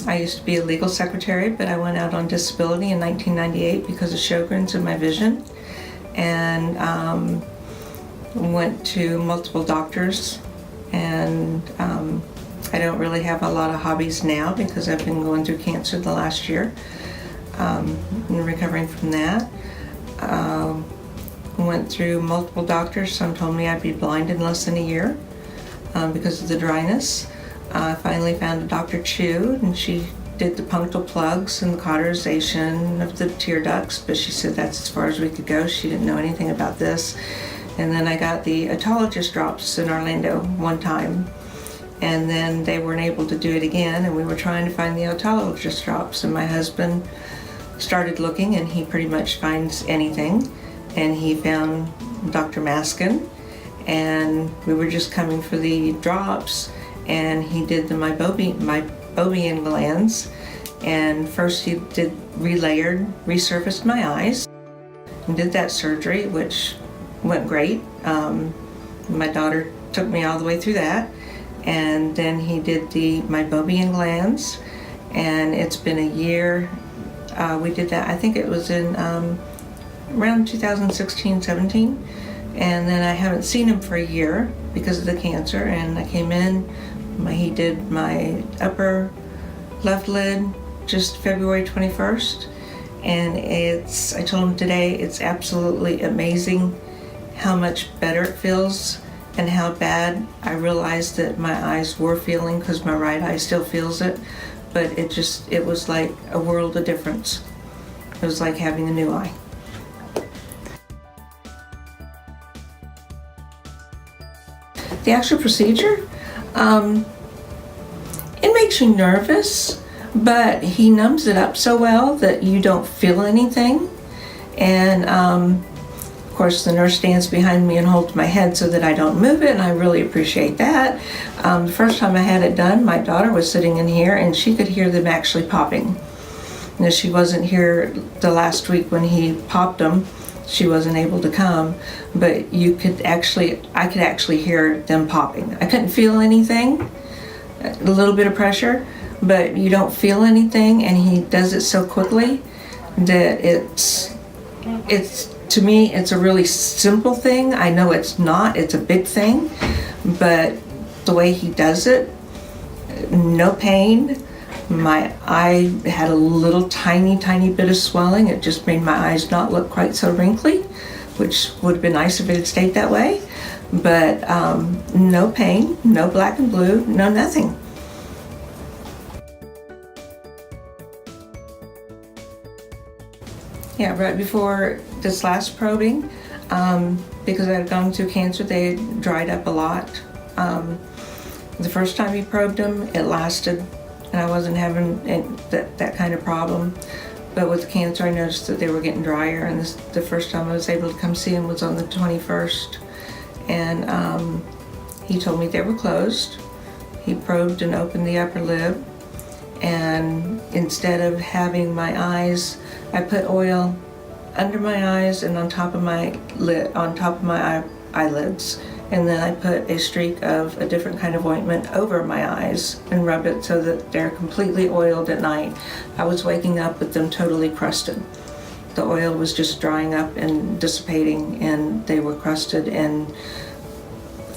I used to be a legal secretary, but I went out on disability in 1998 because of Sjogren's in my vision, and went to multiple doctors, and I don't really have a lot of hobbies now because I've been going through cancer the last year and recovering from that. Went through multiple doctors. Some told me I'd be blind in less than a year because of the dryness. I finally found a Dr. Chu, and she did the punctal plugs and the cauterization of the tear ducts, but she said that's as far as we could go. She didn't know anything about this. And then I got the otologist drops in Orlando one time, and then they weren't able to do it again, and we were trying to find the otologist drops, and my husband started looking, and he pretty much finds anything, and he found Dr. Maskin, and we were just coming for the drops, and he did the Meibomian Glands, and first he did resurfaced my eyes, and did that surgery, which went great. My daughter took me all the way through that, and then he did the Meibomian Glands, and it's been a year. We did that, I think it was in around 2016-17, and then I haven't seen him for a year because of the cancer, and I came in, he did my upper left lid just February 21st, and I told him today, it's absolutely amazing how much better it feels and how bad I realized that my eyes were feeling, because my right eye still feels it, but it was like a world of difference. It was like having a new eye. The actual procedure, it makes you nervous, but he numbs it up so well that you don't feel anything. And of course the nurse stands behind me and holds my head so that I don't move it, and I really appreciate that. The first time I had it done, my daughter was sitting in here and she could hear them actually popping. Now, she wasn't here the last week when he popped them. She wasn't able to come, but I could actually hear them popping. I couldn't feel anything, a little bit of pressure, but you don't feel anything, and he does it so quickly that it's to me, it's a really simple thing. I know it's not, it's a big thing, but the way he does it, no pain. My eye had a little tiny bit of swelling. It just made my eyes not look quite so wrinkly, which would have been nice if it had stayed that way. But no pain, no black and blue, no nothing. Yeah, right before this last probing, because I had gone through cancer, they had dried up a lot. The first time he probed them, it lasted, and I wasn't having that kind of problem. But with cancer, I noticed that they were getting drier, and the first time I was able to come see him was on the 21st. And he told me they were closed. He probed and opened the upper lid, and instead of having my eyes, I put oil under my eyes and on top of my eyelids, and then I put a streak of a different kind of ointment over my eyes and rubbed it so that they're completely oiled at night. I was waking up with them totally crusted. The oil was just drying up and dissipating, and they were crusted and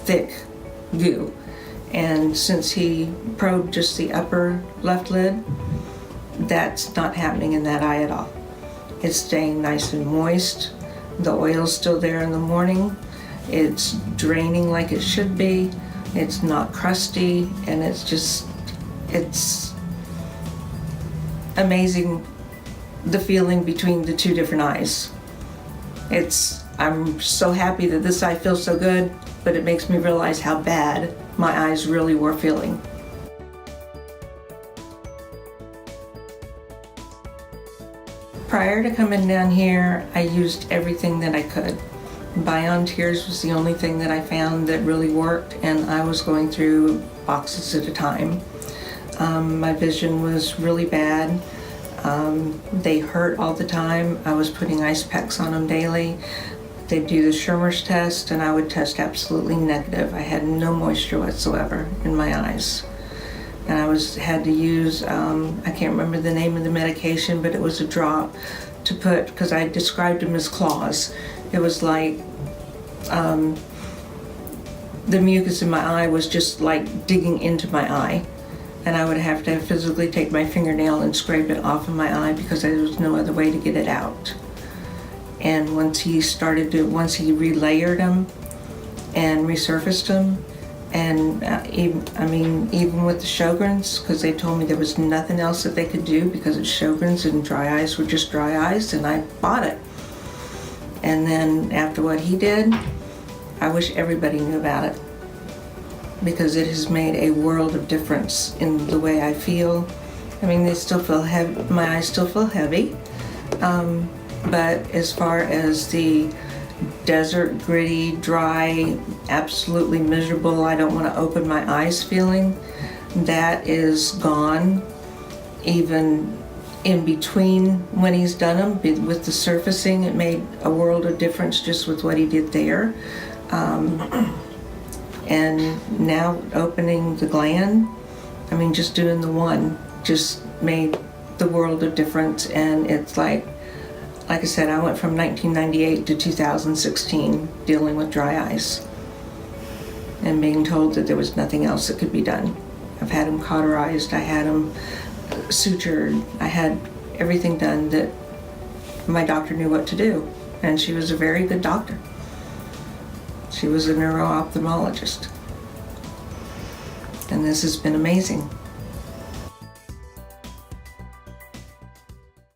thick goo. And since he probed just the upper left lid, that's not happening in that eye at all. It's staying nice and moist. The oil's still there in the morning. It's draining like it should be. It's not crusty, and it's amazing, the feeling between the two different eyes. I'm so happy that this eye feels so good, but it makes me realize how bad my eyes really were feeling. Prior to coming down here, I used everything that I could. Bion Tears was the only thing that I found that really worked, and I was going through boxes at a time. My vision was really bad. They hurt all the time. I was putting ice packs on them daily. They'd do the Schirmer's test, and I would test absolutely negative. I had no moisture whatsoever in my eyes. and I had to use, I can't remember the name of the medication, but it was a drop to put, because I described them as claws. It was like the mucus in my eye was just like digging into my eye, and I would have to physically take my fingernail and scrape it off of my eye because there was no other way to get it out. And once he relayered them and resurfaced them, and even with the Sjogren's, because they told me there was nothing else that they could do because it's Sjogren's and dry eyes were just dry eyes, and I bought it. And then after what he did, I wish everybody knew about it, because it has made a world of difference in the way I feel. I mean, they still feel heavy, my eyes still feel heavy, but as far as the desert, gritty, dry, absolutely miserable, I don't want to open my eyes feeling, that is gone. Even in between when he's done them, with the surfacing, it made a world of difference just with what he did there. And now opening the gland, I mean, just doing the one just made the world of difference. And it's like I said, I went from 1998 to 2016 dealing with dry eyes and being told that there was nothing else that could be done. I've had them cauterized, I had them sutured, I had everything done that my doctor knew what to do. And she was a very good doctor. She was a neuro-ophthalmologist. And this has been amazing.